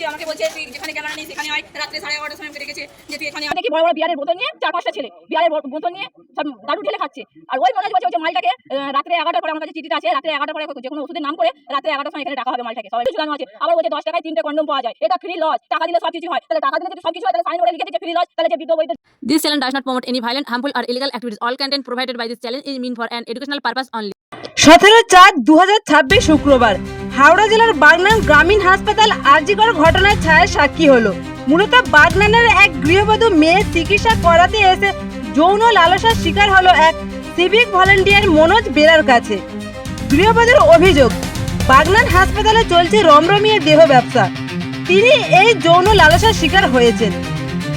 আমাকে বলছে তুই যেখানে ক্যামেরা নেই সেখানে আয়। রাত্রে 11:30টার সময় আমাকে ডেকেছে যে তুই এখানে কি বড় বড় বিয়ারের বোতল নিয়ে 4-5টা ছেলে বিয়ারের বোতল নিয়ে সব দারু ঢেলে খাচ্ছে। আর ওই মনে হচ্ছে মালটাকে রাত্রে 11টার পরে আমার কাছে চিঠিটা আছে, রাত্রে 11টার পরে যে কোনো ওষুধের নাম করে রাত্রে 11টার সময় এখানে ডাকা হবে মালটাকে। সবাই ঝুলানো আছে। আবার বলছে 10 টাকায় 3টে কন্ডম পাওয়া যায়, এটা ফ্রি লজ, টাকা দিলে সবকিছু হয়। তাহলে টাকা দিলে যদি সবকিছু হয় তাহলে সাইন করে লিখে দিচ্ছে ফ্রি লজ, তাহলে যে বিদ্যুৎ বৈদ্যুৎ। This channel does not promote any violent, harmful, or illegal activities. All content provided by this channel is meant for an educational purpose only. 17/4/2026 শুক্রবার হাওড়া জেলার বাগনান গ্রামীণ হাসপাতাল আরজিকর ঘটনার ছায়া সাক্ষী হলো। মূলত বাগনানের এক গৃহবধূ মেয়ে চিকিৎসা করাতে এসে যৌন লালসার শিকার হলো এক সিভিক ভলান্টিয়ার মনোজ বেরার কাছে। গৃহবধূর অভিযোগ, বাগনান হাসপাতালে চলছে রমরমিয়ে দেহ ব্যবসা। তিনি এই যৌন লালসার শিকার হয়েছেন।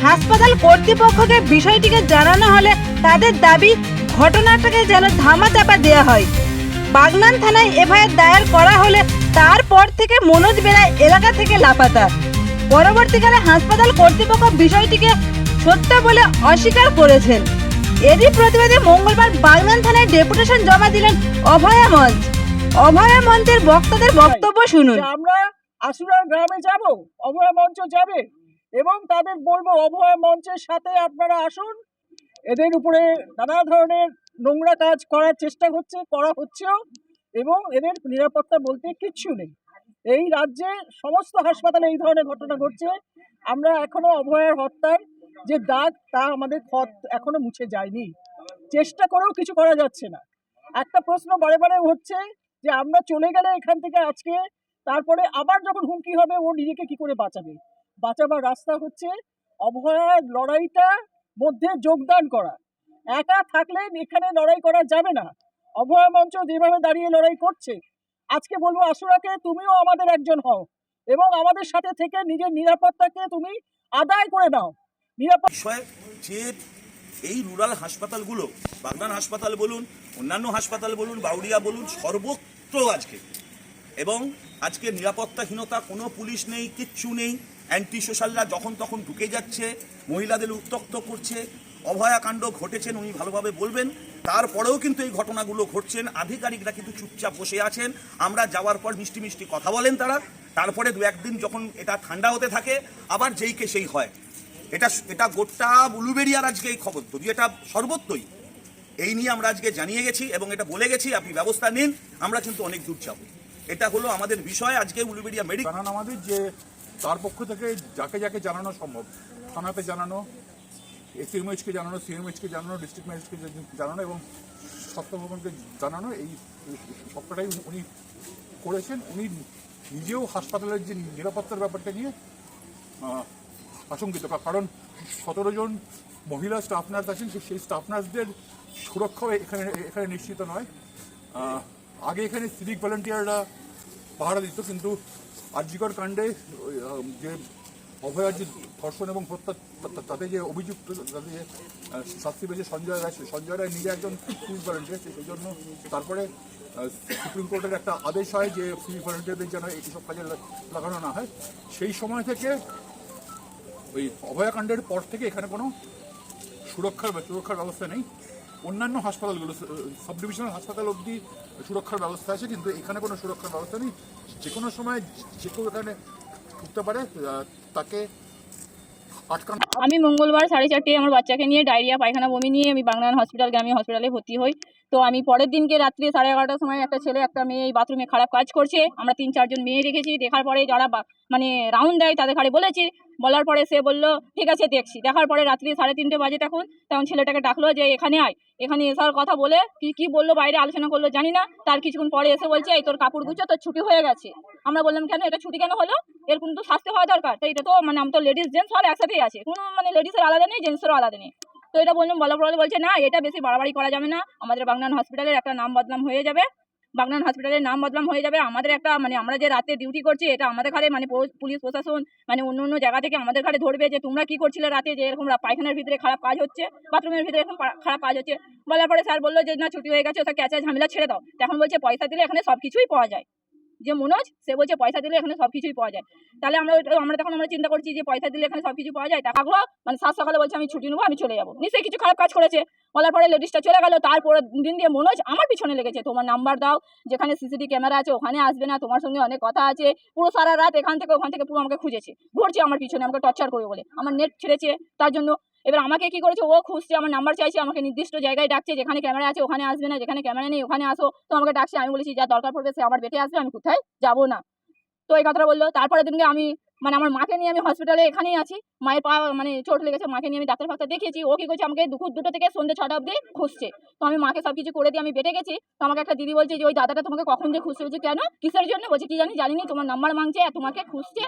হাসপাতাল কর্তৃপক্ষকে বিষয়টিকে জানানো হলে তাদের দাবি ঘটনাটাকে যেন ধামাচাপা দেওয়া হয়। বাগনান থানায় এফআইআর দায়ের করা হলে তারপর থেকে মনোজ বেরা এলাকা থেকে লাপাতা। পরবর্তীকালে হাসপাতাল কর্তৃপক্ষ বিষয়টিকে সত্য বলে অস্বীকার করেছেন। এরই প্রতিবাদে মঙ্গলবার বাগনান থানায় ডেপুটেশন জমা দিলেন অভয়া মঞ্চ। অভয়া মঞ্চের বক্তাদের বক্তব্য শুনুন। আমরা আশুরা গ্রামে যাব, অভয়া মঞ্চ যাবে এবং তাদের বলবো অভয়া মঞ্চের সাথে আপনারা আসুন। এদের উপরে নানা ধরনের নোংরা কাজ করার চেষ্টা করা হচ্ছেও এবং এদের নিরাপত্তা বলতে কিচ্ছু নেই। এই রাজ্যে সমস্ত হাসপাতালে এই ধরনের ঘটনা ঘটছে। আমরা এখনো অভয়ার হত্যার যে দাগ তা আমাদের ক্ষত এখনো মুছে যায়নি। চেষ্টা করেও কিছু করা যাচ্ছে না। একটা প্রশ্ন বারে বারে হচ্ছে যে আমরা চলে গেলে এখান থেকে আজকে, তারপরে আবার যখন হুমকি হবে ও নিজেকে কি করে বাঁচাবে। বাঁচাবার রাস্তা হচ্ছে অভয়ার লড়াইটা মধ্যে যোগদান করা। একা থাকলে এখানে লড়াই করা যাবে না। অভয়া মঞ্চ যেভাবে দাঁড়িয়ে লড়াই করছে, আজকে বলবো আশুরাকে তুমিও আমাদের একজন হও এবং আমাদের সাথে থেকে নিজের নিরাপত্তাকে তুমি আদায় করে নাও। বিষয় যে এই রুরাল হাসপাতালগুলো, বাগনান হাসপাতাল বলুন, অন্যান্য হাসপাতাল বলুন, বাউরিয়া বলুন, সর্বত্র আজকে এবং আজকে নিরাপত্তাহীনতা, কোনো পুলিশ নেই, কিচ্ছু নেই। অ্যান্টি সোশ্যালরা যখন তখন ঢুকে যাচ্ছে, মহিলাদের উত্ত্যক্ত করছে। অভয়াকাণ্ড ঘটেছেন উনি ভালোভাবে বলবেন, তারপরেও কিন্তু এই ঘটনাগুলো ঘটছেন। আধিকারিকরা কিন্তু চুপচাপ বসে আছেন। আমরা যাওয়ার পর মিষ্টি মিষ্টি কথা বলেন তারা, তারপরে 2-1 দিন যখন এটা ঠান্ডা হতে থাকে আবার যেইকে সেই হয়। এটা গোটা উলুবেড়িয়ার আজকে এই খবর, যদি এটা সর্বত্রই এই নিয়ে আমরা আজকে জানিয়ে গেছি এবং এটা বলে গেছি আপনি ব্যবস্থা নিন, আমরা কিন্তু অনেক দূর যাব। এটা হলো আমাদের বিষয়। আজকে উলুবেড়িয়া মেডিকেল জানানো আমাদের যে তার পক্ষ থেকে যাকে যাকে জানানো সম্ভব, থানাতে জানানো, এসএমএইচকে জানানো, সিএমএইচকে জানানো, ডিস্ট্রিক্ট ম্যাজিস্ট্রেটকে জানানো এবং স্বাস্থ্য ভবনকে জানানো, এই সবটাই উনি করেছেন। উনি নিজেও হাসপাতালের যে নিরাপত্তার ব্যাপারটা নিয়ে আশঙ্কিত, কারণ 17 জন মহিলা স্টাফ নার্স আছেন, সেই স্টাফ নার্সদের সুরক্ষাও এখানে নিশ্চিত নয়। আগে এখানে সিভিক ভলান্টিয়াররা পাহারা দিত, কিন্তু আরজিকর কাণ্ডে যে অভয়ার যে ধর্ষণ এবং হত্যা, তাতে যে অভিযুক্ত, তাতে যে শাস্তি পেয়েছে সঞ্জয় রায় নিজে একজন সিভিক ভলান্টিয়ার, সেই জন্য তারপরে সুপ্রিম কোর্টের একটা আদেশ হয় যে সিভিক ভলান্টিয়ারদের যেন এইসব কাজে লাগানো না হয়। সেই সময় থেকে ওই অভয়াকাণ্ডের পর থেকে এখানে কোনো সুরক্ষার ব্যবস্থা নেই। অন্যান্য হাসপাতালগুলো, সাব ডিভিশনাল হাসপাতাল অবধি সুরক্ষার ব্যবস্থা আছে, কিন্তু এখানে কোনো সুরক্ষার ব্যবস্থা নেই। যে কোনো সময় যে কেউ এখানে ঢুকতে পারে, তাকে আটকানো। আমি মঙ্গলবার 4:30 আমার বাচ্চাকে নিয়ে ডায়রিয়া পায়খানা বমি নিয়ে আমি বাগনান হসপিটাল, গ্রামীণ হসপিটালে ভর্তি হই। তো আমি পরের দিনকে রাত্রি 11:30টার সময় একটা ছেলে একটা মেয়ে এই বাথরুমে খারাপ কাজ করছে। আমরা 3-4 জন মেয়ে রেখেছি। দেখার পরে যারা মানে রাউন্ড দেয় তাদের ঘাড়ে বলেছি, বলার পরে সে বললো ঠিক আছে দেখছি। দেখার পরে রাত্রি 3:30 বাজে তখন ছেলেটাকে ডাকলো যে এখানে আয়। এখানে এসার কথা বলে কি বললো, বাইরে আলোচনা করলো জানি না। তার কিছুক্ষণ পরে এসে বলছে এই তোর কাপড় গুছো, তোর ছুটি হয়ে গেছে। আমরা বললাম কেন, এটা ছুটি কেন হলো, এর কিন্তু শাস্তি হওয়া দরকার। তো এটা তো মানে আমি তো লেডিস জেন্টস সব একসাথেই আছে, কোনো মানে লেডিসের আলাদা নেই, জেন্টসেরও আলাদা নেই। তো এটা বললাম, বলার পরে বলছে না এটা বেশি বাড়াবাড়ি করা যাবে না, আমাদের বাগনান হসপিটালের একটা নাম বদনাম হয়ে যাবে। বাগনান হসপিটালের নাম বদনাম হয়ে যাবে। আমাদের একটা মানে আমরা যে রাতে ডিউটি করছি এটা আমাদের ঘাড়ে, মানে পুলিশ প্রশাসন মানে অন্য জায়গা থেকে আমাদের ঘাড়ে ধরবে যে তোমরা কি করছিলে রাতে, যে এরকম পায়খানার ভিতরে খারাপ কাজ হচ্ছে, বাথরুমের ভিতরে এরকম খারাপ কাজ হচ্ছে। বলার পরে স্যার বললো যে না ছুটি হয়ে গেছে, ওটা ক্যাচা ঝামেলা ছেড়ে দাও। এখন বলছে পয়সা দিলে এখানে সব কিছুই পাওয়া যায়। যে মনোজ, সে বলছে পয়সা দিলে এখানে সব কিছুই পাওয়া যায়। তাহলে আমরা তখন চিন্তা করছি যে পয়সা দিলে এখানে সব কিছু পাওয়া যায়, টাকাগুলো মানে 7 সকালে বলছে আমি ছুটি নেবো, আমি চলে যাবো। নিশ্চয়ই কিছু খারাপ কাজ করেছে। বলার পরে লেডিসটা চলে গেল। তারপরে দিন দিয়ে মনোজ আমার পিছনে লেগেছে, তোমার নাম্বার দাও, যেখানে সিসিটিভি ক্যামেরা আছে ওখানে আসবে না, তোমার সঙ্গে অনেক কথা আছে। পুরো সারা রাত এখান থেকে ওখান থেকে পুরো আমাকে খুঁজেছে, ঘুরছে আমার পিছনে, আমাকে টর্চার করবে বলে। আমার নেট ছেড়েছে তার জন্য। এবার আমাকে কি করেছে, ও খুঁজছে, আমার নাম্বার চাইছে, আমাকে নির্দিষ্ট জায়গায় ডাকছে, যেখানে ক্যামেরা আছে ওখানে আসবে না, যেখানে ক্যামেরা নেই ওখানে আসো। তো আমাকে ডাকছে, আমি বলেছি যা দরকার পড়বে সে আমার বেটে আসবে, আমি কোথায় যাবো না। তো এই কথাটা বললো। তারপরে দিনকে আমি মানে আমার মাকে নিয়ে আমি হসপিটালে এখানেই আছি, মায়ের পা মানে চোট লেগেছে, মাকে নিয়ে আমি ডাক্তার ফাক্তার দেখিয়েছি। ও কি করছে, আমাকে দুপুর 2টো থেকে সন্ধ্যে 6টা অবধি খুঁজছে। তো আমি মাকে সব কিছু করে দিয়ে আমি বেটে গেছি। তো আমাকে একটা দিদি বলছে যে ওই দাদাটা তোমাকে কখন যে খুঁজছে, বলছে কেন কিসের জন্য, বলছে কি জানিনি, তোমার নাম্বার মাংছে আর তোমাকে খুঁজছে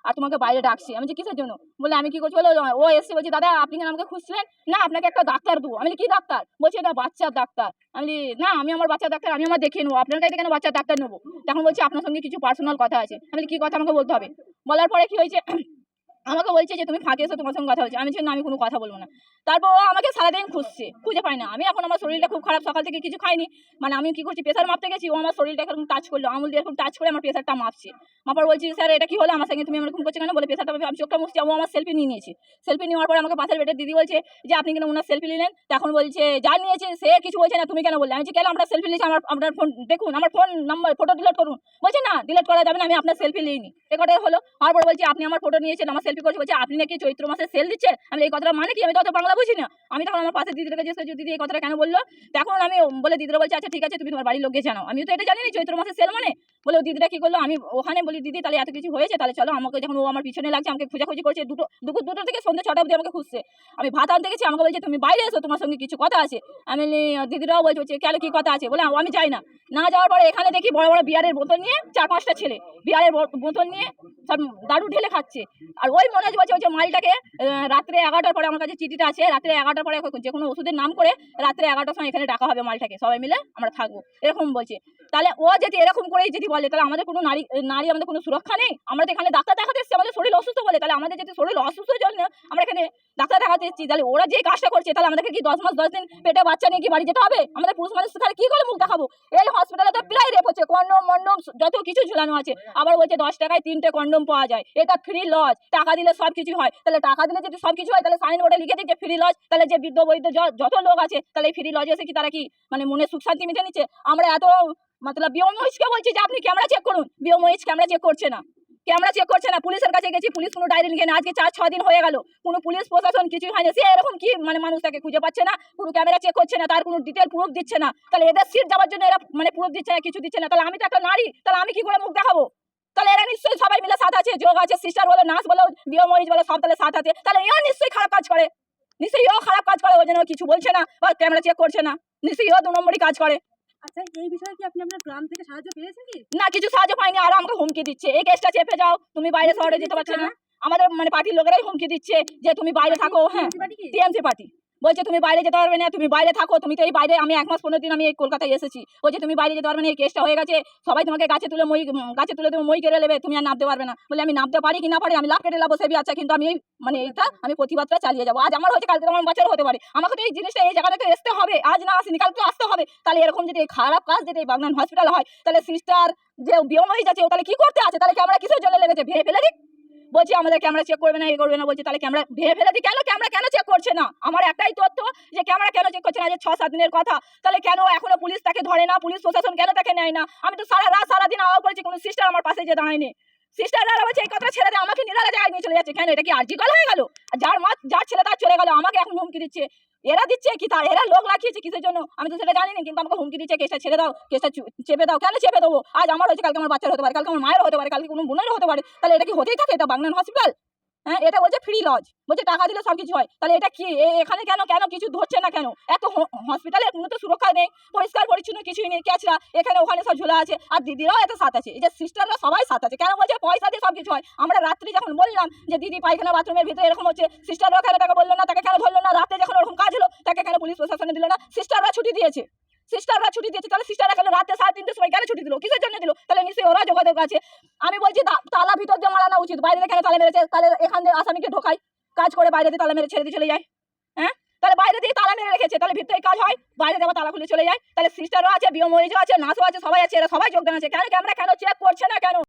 আর তোমাকে বাইরে ডাকছি। আমি যে কিসের জন্য, বলে আমি কি করছি, বলে ও এসছে, বলছে দাদা আপনি কেন আমাকে খুঁজছিলেন, না আপনাকে একটা ডাক্তার দেবো। আমি কি ডাক্তার, বলছে এটা বাচ্চার ডাক্তার। আমি না, আমি আমার বাচ্চার ডাক্তার আমি আমার দেখিয়ে নেবো, আপনার কাছে কেন বাচ্চার ডাক্তার নেবো। তখন বলছে আপনার সঙ্গে কিছু পার্সোনাল কথা আছে। আমি কি কথা আমাকে বলতে হবে। বলার পরে কি হয়েছে, আমাকে বলছে যে তুমি ফাঁকে এসো, তোমার সঙ্গে কথা হচ্ছে। আমি বলছি না, আমি কোনো কথা বলবো না। তারপর ও আমাকে সারাদিন খুঁজে পায় না। আমি এখন আমার শরীরটা খুব খারাপ, সকাল থেকে কিছু খাইনি। মানে আমি কি করছি, প্রেশার মাপতে গেছি, ও আমার শরীরটা এরকম টাচ করলো, আঙুল দিয়ে এরকম টাচ করে আমার প্রেশারটা মাপছে। মাপার বলছি স্যার এটা কি হলো আমার সঙ্গে, তুমি এরকম করছো কেন, বলে প্রেশারটা আমি চোখটা মুছছি। ও আমার সেলফি নিয়ে নিয়েছি। সেলফি নেওয়ার পরে আমাকে পাশের বেডের দিদি বলছে যে আপনি কেন ওনার সেলফি নিলেন। তখন বলছে যা নিয়েছে সে কিছু বলছে না, তুমি কেন বললে। আমি যে কেন আমরা সেলফি নিয়েছি, আপনার ফোন দেখুন, আমার ফোন নাম্বার ফটো ডিলিট করুন। বলছে না ডিলিট করা যাবে না, আমি আপনার সেলফি নিইনি। রেকর্ডে হলো। তারপরে বলছে আপনি আমার ফটো নিয়েছেন, আমার সেলফি করছে, বলছে আপনি নাকি চৈত্র মাসে সেল দিচ্ছেন। আমি এই কথাটা মানে কি, আমি তো অত বাংলা বুঝি না। আমি তখন আমার পাশে দিদির কাছে এসে দিদি এই কথাটা কেন বললো। তখন আমি বলে দিদিরা বলছে আচ্ছা ঠিক আছে তুমি তোমার বাড়ির লোককে জানাও। আমি তো এটা জানি না চৈত্র মাসে সেল মানে। বলে দিদিরা কি করলো, আমি ওখানে বলি দিদি তাহলে এত কিছু হয়েছে, তাহলে চলো আমাকে, যখন ও আমার পিছনে লাগছে আমাকে খোঁজাখুঁজি করছে, দুপুর 2টো থেকে সন্ধ্যে 6টা অবধি আমাকে খুঁজছে। আমি ভাত আনতে গেছি, আমাকে বলছে তুমি বাইরে এসো, তোমার সঙ্গে কিছু কথা আছে। আমি দিদিরাও বলছে কেন কি কথা আছে, বলে আমি যাই না। না যাওয়ার পরে এখানে দেখি বড় বড় বিয়ারের বোতল নিয়ে 4-5টা ছেলে বিয়ারের বোতল নিয়ে সব দারু ঢেলে খাচ্ছে। আর ওই মনে বলছে ওই যে মালটাকে রাত্রে 11টার পরে, আমার কাছে চিঠিটা আছে, রাত্রে 11টার পরে যে কোনো ওষুধের নাম করে রাত্রে 11টার সময় এখানে ডাকা হবে মালটাকে, সবাই মিলে আমরা থাকবো, এরকম বলছে। তাহলে ও যদি এরকম করেই যদি বলে, তাহলে আমাদের কোনো নারী আমাদের কোনো সুরক্ষা নেই। আমরা তো এখানে ডাক্তার দেখাতে এসেছি, আমাদের শরীর অসুস্থ বলে, তাহলে আমাদের যদি শরীর অসুস্থের জন্য আমরা এখানে ডাক্তার দেখাতে এসেছি, তাহলে ওরা যে কাজটা করছে, তাহলে আমাদেরকে কি 10 মাস 10 দিন পেটে বাচ্চা নিয়ে কি বাড়ি যেতে হবে। আমাদের পুরুষ মানুষ তাহলে কি করে মুখ দেখাবো। এই হসপিটালে তো প্রায় রেপ হচ্ছে, কন্ডম মন্ডম যত কিছু ঝুলানো আছে। আবার বলছে 10 টাকায় 3টে কন্ডম পাওয়া যায়, এটা ফ্রি লজ, টাকা দিলে সব কিছু হয়। তাহলে টাকা দিলে যদি সব কিছু হয়, তাহলে সাইন বোর্ডে লিখে দিচ্ছে ফ্রি লজ। তাহলে যে বৃদ্ধ বৈধ যত লোক আছে, তাহলে এই ফ্রি লজে এসে কি তারা কি মানে মনে সুখ শান্তি মিটে নিচ্ছে। আমরা এত মতলব বিওমহিষকে বলছি যে আপনি ক্যামেরা চেক করুন, বিওমহিষ ক্যামেরা চেক করছে না, ক্যামেরা চেক করছে না। পুলিশের কাছে গেছি, পুলিশ কোনো ডায়েরি লিখে না। আজকে 4-6 দিন হয়ে গেল, কোনো পুলিশ প্রশাসন কিছুই হয় না। সে এরকম কি মানে মানুষ তাকে খুঁজে পাচ্ছে না, কোনো ক্যামেরা চেক করছে না, তার কোনো ডিটেল প্রুফ দিচ্ছে না। তাহলে এদের সিট যাওয়ার জন্য এরা মানে প্রুফ দিচ্ছে না, কিছু দিচ্ছে না। তাহলে আমি তো একটা নারী, তাহলে আমি কি করে মুখ দেখাবো। তাহলে এরা নিশ্চয়ই সবাই মিলে সাথ আছে, যোগ আছে, সিস্টার বলো, নার্স বলো, বিওমহিষ বলো, সব তাহলে সাথ আছে। তাহলে এও নিশ্চয়ই খারাপ কাজ করে, নিশ্চয়ই ও খারাপ কাজ করে, ওই জন্য কিছু বলছে না বা ক্যামেরা চেক করছে না, নিশ্চয়ই ও 2 নম্বরই কাজ করে। আচ্ছা এই বিষয়ে কি আপনি আপনার গ্রাম থেকে সাহায্য পেয়েছেন কি? না, কিছু সাহায্য পাইনি, আর আমাকে হুমকি দিচ্ছে এই কেসটা চেপে যাও, তুমি বাইরে শহরে যেতে পারছো না। আমাদের মানে পার্টির লোকেরাই হুমকি দিচ্ছে যে তুমি বাইরে থাকো। হ্যাঁ, টিএমসি পার্টি বলছে তুমি বাইরে যেতে পারবে না, তুমি বাইরে থাকো, তুমি তো এই বাইরে, আমি 1 মাস 15 দিন আমি এই কলকাতায় এসেছি, বলছে তুমি বাইরে যেতে পারবে না, এই কেসটা হয়ে গেছে, সবাই তোমাকে গাছে তুলে তুমি মই কেড়ে নেবে, তুমি আর নামতে পারবে না। বলে আমি নামতে পারি কি না পারি, আমি লাভ কেটে লাভ সেবি আছে, কিন্তু আমি মানে এইটা আমি প্রতিবাদটা চালিয়ে যাবো। আজ আমার হচ্ছে, কালকে আমার বাচ্চার হতে পারে, আমাকে তো এই জিনিসটা এই জায়গাটাতে আসতে হবে, আজ না আসিনি কালকে আসতে হবে। তাহলে এরকম যদি এই খারাপ কাজ যদি এই বাগনান হসপিটাল হয়, তাহলে সিস্টার যে বিওমহিষ আছে ও তাহলে কি করতে আছে, তাহলে ক্যামেরা কিসের জন্য লেগেছে, ভেঙে ফেলে দিক। বলছি আমাদের ক্যামেরা চেক করবে না, এই করবে না, বলছে তাহলে ক্যামেরা ভেঙে ফেলে দিই। কেন ক্যামেরা কেন চেক করছে না, আমার একটাই তথ্য যে ক্যামেরা কেন চেক করছে না, যে 6-7 দিনের কথা, তাহলে কেন এখনো পুলিশ তাকে ধরে না, পুলিশ প্রশাসন কেন তাকে নেয় না। আমি তো সারা রাত সারাদিন আওয়াজ করেছি, কোনো সিস্টার আমার পাশে যে দাঁড়ায়নি। সিস্টাররা বলছে এই কথা ছেড়ে দেয়, আমাকে নিরালা জায়গায় নিয়ে চলে যাচ্ছে। কেন, এটা কি আর্জিকল হয়ে গেল, যার ছেলে তার চলে গেল, আমাকে এখন হুমকি দিচ্ছে। এরা দিচ্ছে কি, তার এরা লোক লাগিয়েছে কিসের জন্য আমি তো সেটা জানি না, কিন্তু আমাকে হুমকি দিচ্ছে কেসটা ছেড়ে দাও, কেসটা চেপে দাও। কেন চেপে দেবো, আজ আমার হয়েছে, কালকে আমার বাচ্চার হতে পারে, কালকে আমার মায়ের হতে পারে, কালকে কোনো বোনেরও হতে পারে। তাহলে এটা কি হতেই থাকে, এটা বাগনান হসপিটাল? হ্যাঁ, এটা বলছে ফ্রি লজ, বলছে টাকা দিলে সব কিছু হয়। তাহলে এটা কি এখানে কেন কিছু ধরছে না কেন? এত হসপিটালের কোনো তো সুরক্ষা নেই, পরিষ্কার পরিচ্ছন্ন কিছুই নেই, ক্যাচরা এখানে ওখানে সব ঝোলা আছে, আর দিদিরাও এত সাথ আছে, এই যে সিস্টাররা সবাই সাথ আছে। কেন বলছে পয়সা দিয়ে সব কিছু হয়। আমরা রাত্রি যখন বললাম যে দিদি পায়খানা বাথরুমের ভিতরে এরকম হচ্ছে, সিস্টাররাও কেন তাকে বললো না, তাকে কেন ধরলো না, রাতে যখন ওরকম কাজ হলো তাকে কেন পুলিশ প্রশাসনে দিল না। সিস্টাররা ছুটি দিয়েছে, তাহলে সিস্টাররা কেন রাতে 3:30-র সময় কেন ছুটি দিল, কিসের জন্য দিল? তাহলে নিশ্চয়ই ওরা যোগাযোগ আছে। আমি বলছি তালা ভিতর দিয়ে মারানো উচিত, বাইরে কেন তালা মেরেছে? তাহলে এখান দিয়ে আসামিকে ঢোকাই, কাজ করে বাইরে দিয়ে তালা মেরে ছেড়ে দিয়ে চলে যায়। হ্যাঁ, তাহলে বাইরে দিয়ে তালা মেরে রেখেছে, তাহলে ভিতরে কাজ হয়, বাইরে দেওয়া তালা খুলে চলে যায়। তাহলে সিস্টারও আছে, বিএমওইজও আছে, নার্সও আছে, সবাই আছে, এরা সবাই যোগদান আছে। কেন ক্যামেরা কেন চেক করছে না কেন?